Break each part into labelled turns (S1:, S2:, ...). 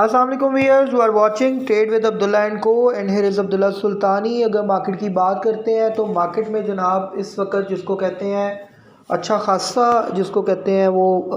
S1: अस्सलाम वालेकुम viewers, you are watching trade with Abdullah and co and here is Abdullah Sultani. अगर market की बात करते हैं तो मार्केट में जनाब इस वक्त जिसको कहते हैं अच्छा खासा जिसको कहते हैं वो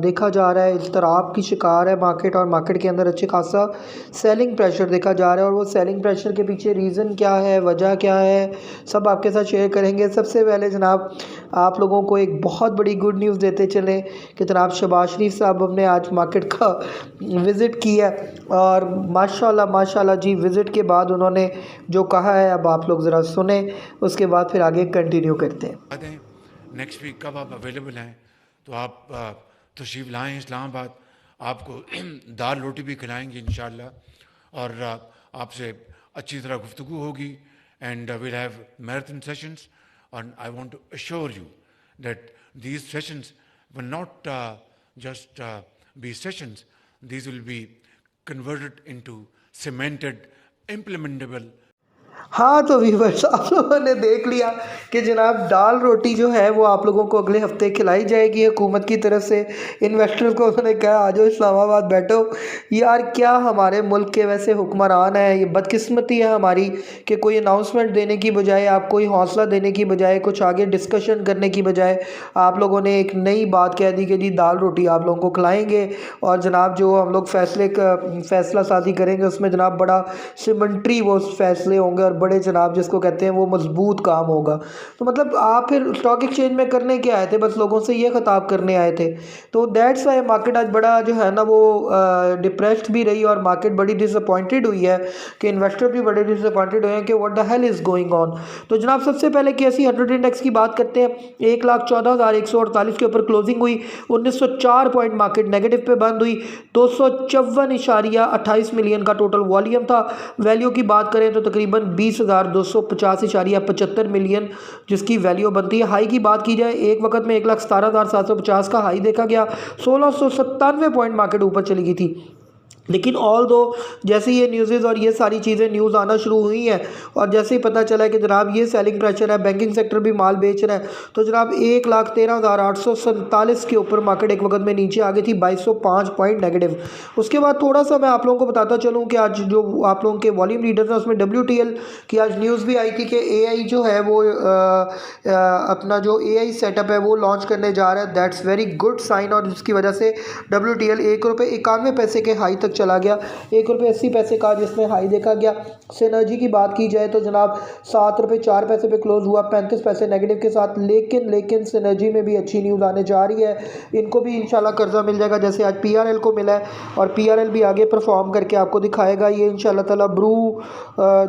S1: देखा जा रहा है, इज़्तिराब की शिकार है मार्केट। और मार्केट के अंदर अच्छे खासा सेलिंग प्रेशर देखा जा रहा है। और वो सेलिंग प्रेशर के पीछे रीज़न क्या है, वजह क्या है, सब आपके साथ शेयर करेंगे। सबसे पहले जनाब आप लोगों को एक बहुत बड़ी गुड न्यूज़ देते चलें कि जनाब शहबाज शरीफ साहब ने आज मार्केट का विज़िट किया और माशाल्लाह माशाल्लाह जी, विज़िट के बाद उन्होंने जो कहा है अब आप लोग ज़रा सुने, उसके बाद फिर आगे कंटिन्यू करते हैं।
S2: नेक्स्ट वीक कब आप अवेलेबल हैं तो आप तशरीफ़ लाएँ इस्लामाबाद, आपको दाल रोटी भी खिलाएंगे इंशाल्लाह। और आपसे अच्छी तरह गुफ्तगू होगी and will have marathon sessions. और I want to assure you that these sessions will not just be sessions, these will be converted into cemented, implementable।
S1: हाँ तो व्यूवर्स आप लोगों ने देख लिया कि जनाब दाल रोटी जो है वो आप लोगों को अगले हफ्ते खिलाई जाएगी हुकूमत की तरफ से। इन्वेस्टर्स को उन्होंने कहा आ जाओ इस्लामाबाद बैठो। यार क्या हमारे मुल्क के वैसे हुक्मरान हैं, ये बदकिस्मती है हमारी कि कोई अनाउंसमेंट देने की बजाय, आप कोई हौसला देने की बजाय, कुछ आगे डिस्कशन करने की बजाय आप लोगों ने एक नई बात कह दी कि जी दाल रोटी आप लोगों को खिलाएँगे। और जनाब जो हम लोग फैसला साजी करेंगे उसमें जनाब बड़ा सिमेंट्री वो फैसले होंगे और बड़े जनाब जिसको कहते हैं वो मजबूत काम होगा। तो मतलब आप फिर स्टॉक एक्सचेंज में करने क्या आए थे, बस लोगों से ये खिताब करने आए थे। तो दैट्स वाई मार्केट आज बड़ा जो है ना वो डिप्रेस्ड भी रही और मार्केट बड़ी डिसअपॉइंटेड हुई है कि इन्वेस्टर भी बड़े डिसअपॉइंटेड हुए हैं कि what the hell is going on. तो जनाब सबसे पहले KSE 100 इंडेक्स की बात करते हैं। 1,14,148 के ऊपर क्लोजिंग हुई। 1904 पॉइंट मार्केट नेगेटिव पे बंद हुई। 254.28 मिलियन का टोटल वॉल्यूम था। वैल्यू की बात करें तो तकरीबन 20,250.75 मिलियन जिसकी वैल्यू बनती है। हाई की बात की जाए एक वक्त में 1,17,750 का हाई देखा गया। 1,697 पॉइंट मार्केट ऊपर चली गई थी। लेकिन ऑल दो जैसे ये न्यूज़ और ये सारी चीज़ें न्यूज़ आना शुरू हुई हैं और जैसे ही पता चला है कि जनाब ये सेलिंग प्रेशर है, बैंकिंग सेक्टर भी माल बेच रहा है, तो जनाब 1,13,847 के ऊपर मार्केट एक वक्त में नीचे आ गई थी 2205 पॉइंट नेगेटिव। उसके बाद थोड़ा सा मैं आप लोगों को बताता चलूँ कि आज जो आप लोगों के वॉल्यूम लीडर हैं उसमें WTL की आज न्यूज़ भी आई थी कि AI जो है वो अपना जो AI सेटअप है वो लॉन्च करने जा रहा है। That's very good sign. और जिसकी वजह से WTL ₹1.91 के हाई तक चला गया। ₹1.80 का जिसमें हाई देखा गया। सिनर्जी की बात की जाए तो जनाब ₹7.04 पे क्लोज हुआ 35 पैसे नेगेटिव के साथ। लेकिन सिनर्जी में भी अच्छी न्यूज़ आने जा रही है। इनको भी इंशाल्लाह कर्जा मिल जाएगा जैसे आज PRL को मिला है और PRL भी आगे परफॉर्म करके आपको दिखाएगा। ये इंशाल्लाह ताला ब्रू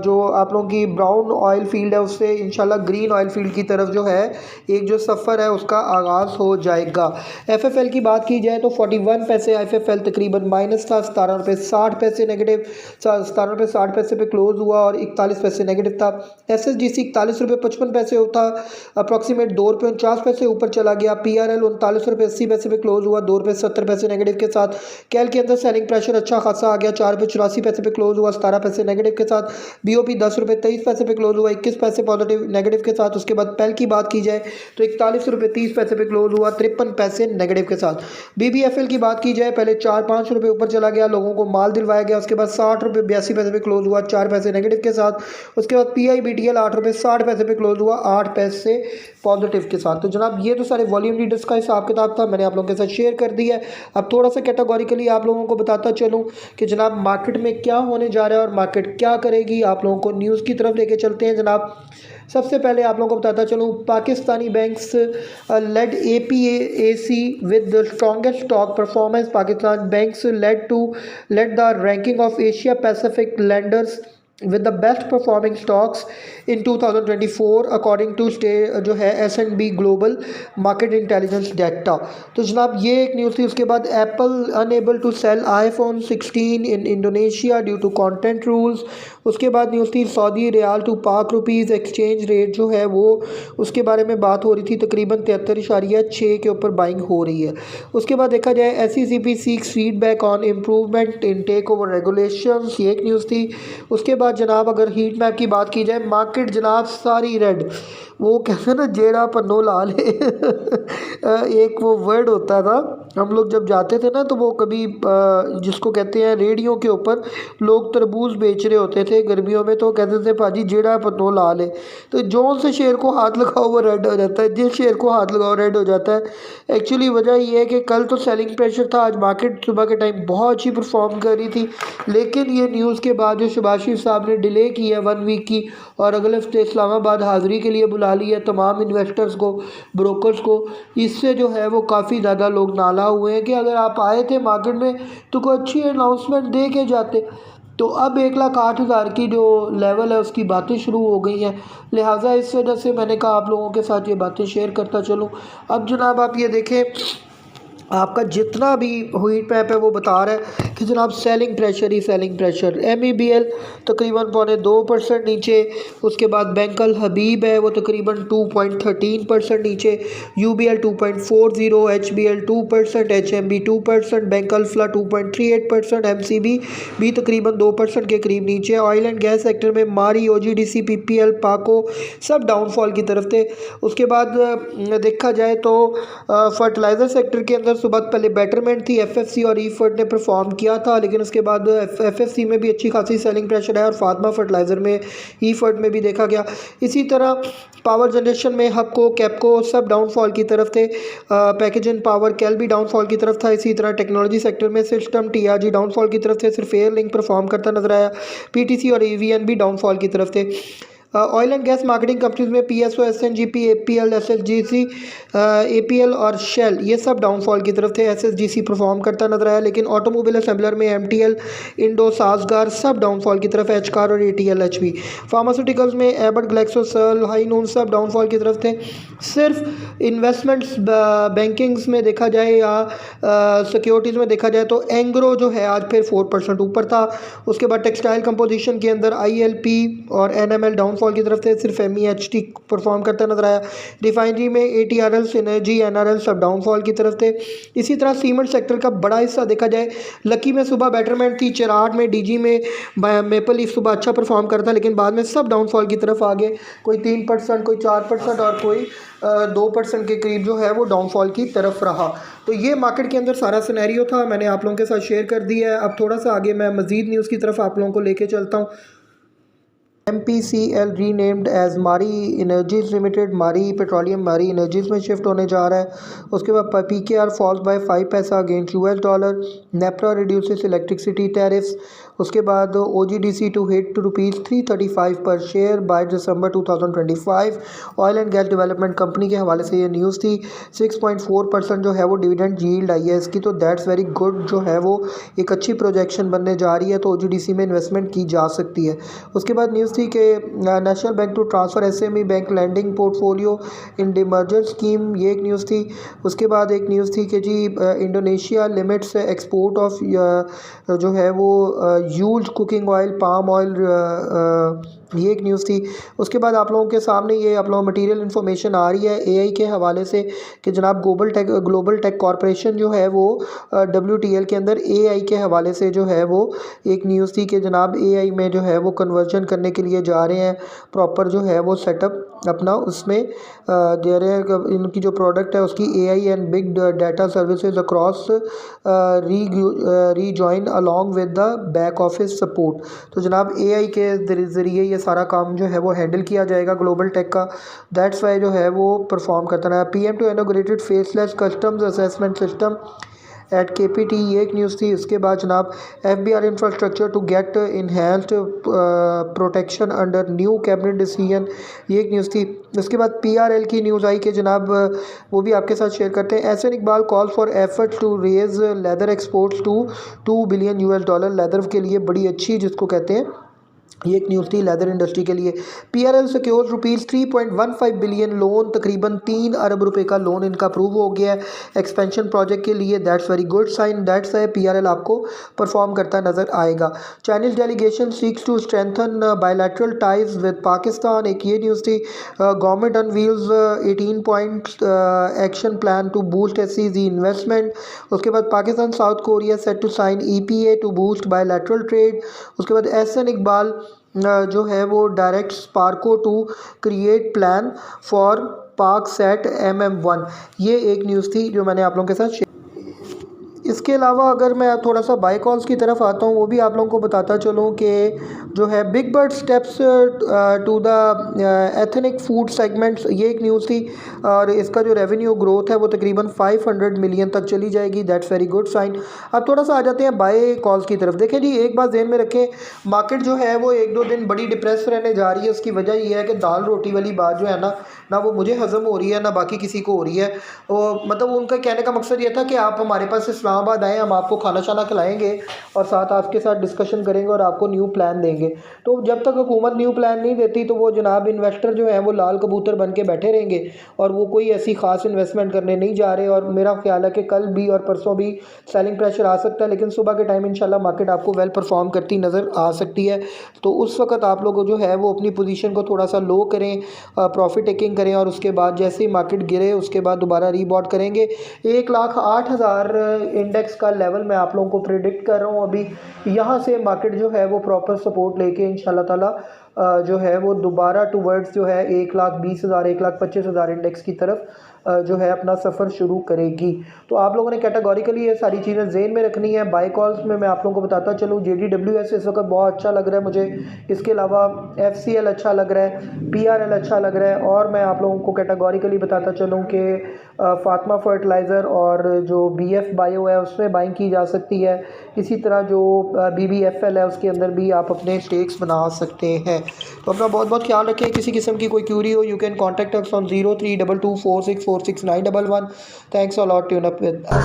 S1: जो आप लोगों की ब्राउन ऑयल फील्ड है उससे इंशाल्लाह ग्रीन ऑयल फील्ड की तरफ जो है एक जो सफ़र है उसका आगाज़ हो जाएगा। FFL की बात की जाए तो 41 पैसे FFL तकरीबन माइनस था। ₹17.60 नेगेटिव, ₹17.60 पे क्लोज हुआ और 41 पैसे नेगेटिव था। SSGC ₹41.55 होता अप्रॉक्सीमेट ₹2.49 ऊपर चला गया। PRL ₹39.80 पे क्लोज हुआ ₹2.70 नेगेटिव के साथ। कैल के अंदर सेलिंग प्रेशर अच्छा खासा आ गया, ₹4.84 पे क्लोज हुआ 17 पैसे नेगेटिव के साथ। BOP ₹10.23 पे क्लोज हुआ 21 पैसे पॉजिटिव नेगेटिव के साथ। उसके बाद पेल की बात की जाए तो ₹41.30 पे क्लोज हुआ 53 पैसे नेगेटिव के साथ। BBFL की बात की जाए पहले ₹4-5 ऊपर चला गया, लोगों को माल दिलवाया गया। उसके बाद ₹60.82 पे क्लोज हुआ 4 पैसे नेगेटिव के साथ। उसके बाद PIBTL ₹8.60 पे क्लोज हुआ 8 पैसे पॉजिटिव के साथ। तो जनाब ये तो सारे वॉल्यूम लीडर्स का हिसाब किताब था, मैंने आप लोगों के साथ शेयर कर दिया है। अब थोड़ा सा कैटेगोरिकली आप लोगों को बताता चलूँ कि जनाब मार्केट में क्या होने जा रहा है और मार्केट क्या करेगी। आप लोगों को न्यूज़ की तरफ लेके चलते हैं जनाब। सबसे पहले आप लोगों को बताता चलूँ Pakistani banks led APAC with the strongest stock performance. Pakistan banks led the ranking of Asia Pacific lenders with the best performing stocks in 2024 according to जो है S&P Global Market Intelligence Data। तो जनाब ये एक न्यूज़ थी। उसके बाद Apple unable to sell iPhone 16 in Indonesia due to content rules. उसके बाद न्यूज़ थी Saudi riyal to Pak rupees exchange rate जो है वो उसके बारे में बात हो रही थी, तकरीबन 73.6 के ऊपर बाइंग हो रही है। उसके बाद देखा जाए SECP seeks feedback on improvement in takeover regulations, ये एक न्यूज़ थी। उसके बाद जनाब अगर हीट मैप की बात की जाए मार्केट जनाब सारी रेड, वो कहते हैं ना जेड़ा पन्नो लाल एक वो वर्ड होता था हम लोग जब जाते थे ना तो वो कभी जिसको कहते हैं रेडियो के ऊपर लोग तरबूज बेच रहे होते थे गर्मियों में, तो कहते थे भाजी जेड़ा पतो ला ले। तो जौन से शेर को हाथ लगाओ वो रेड हो जाता है, जिस शेर को हाथ लगाओ रेड हो जाता है। एक्चुअली वजह ये है कि कल तो सेलिंग प्रेशर था, आज मार्केट सुबह के टाइम बहुत अच्छी परफॉर्म कर रही थी, लेकिन ये न्यूज़ के बाद जो शबाशी साहब ने डिले की है 1 वीक की और अगले हफ्ते इस्लामाबाद हाज़िरी के लिए बुला ली है तमाम इन्वेस्टर्स को, ब्रोकर्स को, इससे जो है वो काफ़ी ज़्यादा लोग नाला हुए हैं कि अगर आप आए थे मार्केट में तो कोई अच्छी अनाउंसमेंट दे के जाते। तो अब 1,08,000 की जो लेवल है उसकी बातें शुरू हो गई हैं, लिहाजा इस वजह से मैंने कहा आप लोगों के साथ ये बातें शेयर करता चलूँ। अब जनाब आप ये देखें, आपका जितना भी हीट मैप है वो बता रहा है कि जनाब सेलिंग प्रेशर ही सेलिंग प्रेशर। MEBL तकरीबन 2.25% नीचे, उसके बाद बैंक अल हबीब है वो तकरीबन 2.13% नीचे, UBL 2.40, HBL 2%, HMB 2%, bank Alfalah 2.38%, MCB भी तकरीबन 2% के करीब नीचे। ऑयल एंड गैस सेक्टर में मारी, OGDC, PPL, पाको सब डाउनफॉल की तरफ थे। उसके बाद देखा जाए तो फर्टिलाइज़र सेक्टर के अंदर सुबह पहले बेटरमेंट थी, FFC और ईफर्ट ने परफॉर्म किया था, लेकिन उसके बाद FFC में भी अच्छी खासी सेलिंग प्रेशर है और फातमा फर्टिलाइज़र में, ईफर्ट में भी देखा गया। इसी तरह पावर जनरेशन में हबको, कैपको सब डाउनफॉल की तरफ थे, पैकेज एंड पावर कैल भी डाउनफॉल की तरफ था। इसी तरह टेक्नोलॉजी सेक्टर में सिस्टम, TRG डाउनफॉल की तरफ थे, सिर्फ एयर लिंक परफॉर्म करता नजर आया। PTC और EVN भी डाउनफॉल की तरफ थे। Oil and gas marketing companies में PSO, SNGP, APL, SSGC, APL और शेल ये सब डाउनफॉल की तरफ थे। SSGC परफॉर्म करता नजर आया, लेकिन ऑटोमोबाइल असेंबलर में MTL, इंडो, सासगार सब डाउनफॉल की तरफ, एचकार और ATL, HB। फार्मास्यूटिकल्स में एबट, ग्लेक्सोसल, हाइनून सब डाउनफॉल की तरफ थे। सिर्फ इन्वेस्टमेंट्स बैंकिंग्स में देखा जाए या सिक्योरिटीज़ में देखा जाए तो एंग्रो जो है आज फिर 4% ऊपर था। उसके बाद टेक्सटाइल कंपोजिशन के अंदर ILP और NML डाउनफॉल की तरफ थे, सिर्फ MEHT परफॉर्म करता नजर आया। रिफाइनरी में ATRL, सिनर्जी, NRL सब डाउनफॉल की तरफ थे। इसी तरह सीमेंट सेक्टर का बड़ा हिस्सा देखा जाए, लकी में सुबह बेटरमेंट थी, चिराग में, DG में, मेपल लीफ सुबह अच्छा परफॉर्म करता, लेकिन बाद में सब डाउनफॉल की तरफ आ गए। कोई 3%, कोई 4% और कोई 2% के करीब जो है वो डाउनफॉल की तरफ रहा। तो ये मार्केट के अंदर सारा सिनेरियो था, मैंने आप लोगों के साथ शेयर कर दिया है। अब थोड़ा सा आगे मैं मज़ीद न्यूज़ की तरफ आप लोगों को लेके चलता हूँ। MPCL रीनेम्ड एज मारी एनर्जीज लिमिटेड, मारी पेट्रोलियम मारी एनर्जीज में शिफ्ट होने जा रहा है। उसके बाद PKR फॉल्स बाय 5 पैसा against $, NEPRA reduces electricity tariffs. उसके बाद OGDC टू हिट ₹335 पर share by December 2025। Oil and gas development company के हवाले से ये न्यूज़ थी। 6.4% जो है वो डिविडेंड यील्ड आई है इसकी, तो दैट्स वेरी गुड, जो है वो एक अच्छी प्रोजेक्शन बनने जा रही है, तो OGDC में इन्वेस्टमेंट की जा सकती है। उसके बाद न्यूज़ थी कि National Bank to transfer SME bank lending portfolio in demerger scheme, ये एक न्यूज़ थी। उसके बाद एक न्यूज़ थी कि जी इंडोनेशिया लिमिट्स एक्सपोर्ट ऑफ जो है वो used cooking oil, palm oil, ये एक न्यूज़ थी। उसके बाद आप लोगों के सामने ये आप लोगों मटीरियल इन्फॉर्मेशन आ रही है AI के हवाले से कि जनाब ग्लोबल टेक कॉरपोरेशन जो है वो WTL के अंदर AI के हवाले से जो है वो एक न्यूज़ थी कि जनाब AI में जो है वो कन्वर्जन करने के लिए जा रहे हैं, प्रॉपर जो है वो सेटअप अपना उसमें दे रहे हैं। इनकी जो प्रोडक्ट है उसकी AI and big data services across rejoin along with the back office support. तो जनाब AI के ज़रिए ये सारा काम जो है वो हैंडल किया जाएगा ग्लोबल टेक का, दैट्स वाई जो है वो परफॉर्म करता रहा। PM to inaugurated faceless customs assessment system at KPT, ये एक न्यूज़ थी। उसके बाद जनाब FBR infrastructure to get enhanced protection under new cabinet decision, ये एक न्यूज़ थी। उसके बाद PRL की न्यूज़ आई कि जनाब वो भी आपके साथ शेयर करते हैं। SN Iqbal call for effort to raise leather exports to $2 billion, leather के लिए बड़ी अच्छी जिसको कहते हैं, ये एक न्यूज़ थी लेदर इंडस्ट्री के लिए। PRL सिक्योर ₹3.15 बिलियन लोन, तकरीबन 3 अरब रुपए का लोन इनका अप्रूव हो गया है एक्सपेंशन प्रोजेक्ट के लिए, that's very good sign, that's है PRL आपको परफॉर्म करता नज़र आएगा। Chinese delegation seeks to strengthen bilateral ties with Pakistan, एक ये न्यूज़ थी। Government unveils 18 point action plan to boost SEZ investment. उसके बाद Pakistan South Korea set to sign EPA to boost bilateral trade. उसके बाद SN इकबाल जो है वो direct Suparco to create plan for Paksat MM1, ये एक न्यूज़ थी जो मैंने आप लोगों के साथ इसके अलावा अगर मैं थोड़ा सा बाय कॉल्स की तरफ आता हूँ, वो भी आप लोगों को बताता चलूँ कि जो है Big Bird steps to the ethnic food segments, ये एक न्यूज़ थी और इसका जो रेवेन्यू ग्रोथ है वो तकरीबन 500 मिलियन तक चली जाएगी। That's very good sign. अब थोड़ा सा आ जाते हैं बाय कॉल्स की तरफ। देखें जी, एक बात ध्यान में रखें, मार्केट जो है वो एक दो दिन बड़ी डिप्रेस रहने जा रही है। उसकी वजह ये है कि दाल रोटी वाली बात जो है ना वो मुझे हज़म हो रही है ना बाकी किसी को हो रही है। और मतलब उनका कहने का मकसद ये था कि आप हमारे पास इस्लामाबाद आएँ, हम आपको खाना शाना खिलाएंगे और साथ आपके साथ डिस्कशन करेंगे और आपको न्यू प्लान देंगे। तो जब तक हुकूमत न्यू प्लान नहीं देती तो वो जनाब इन्वेस्टर जो है वो लाल कबूतर बन के बैठे रहेंगे और वो कोई ऐसी ख़ास इन्वेस्टमेंट करने नहीं जा रहे। और मेरा ख्याल है कि कल भी और परसों भी सेलिंग प्रेशर आ सकता है, लेकिन सुबह के टाइम इंशाल्लाह मार्केट आपको वेल परफॉर्म करती नज़र आ सकती है। तो उस वक्त आप लोग जो है वो अपनी पोजीशन को थोड़ा सा लो करें, प्रॉफिट टेकिंग करें और उसके बाद जैसे ही मार्केट गिरे उसके बाद दोबारा रीबॉट करेंगे। 1,08,000 इंडेक्स का लेवल मैं आप लोगों को प्रिडिक्ट कर रहा हूँ। अभी यहाँ से मार्केट जो है वो प्रॉपर सपोर्ट लेके इंशाल्लाह ताला जो है वो दोबारा टूवर्ड्स जो है 1,20,000 1,25,000 इंडेक्स की तरफ जो है अपना सफ़र शुरू करेगी। तो आप लोगों ने कैटेगोरिकली ये सारी चीज़ें ज़हन में रखनी है। बाय कॉल्स में मैं आप लोगों को बताता चलूँ, JDWS इस वक्त बहुत अच्छा लग रहा है मुझे। इसके अलावा FCL अच्छा लग रहा है, PRL अच्छा लग रहा है। और मैं आप लोगों को कैटेगोरिकली बताता चलूँ कि फातिमा फर्टिलाइज़र और जो BF बायो है उसमें बाइंग की जा सकती है। इसी तरह जो BBFL है उसके अंदर भी आप अपने स्टेक्स बना सकते हैं। तो अपना बहुत बहुत ख्याल रखें। किसी किस्म की कोई क्यूरी हो, you can contact us on 0322464691। Thanks a lot, tune up with us.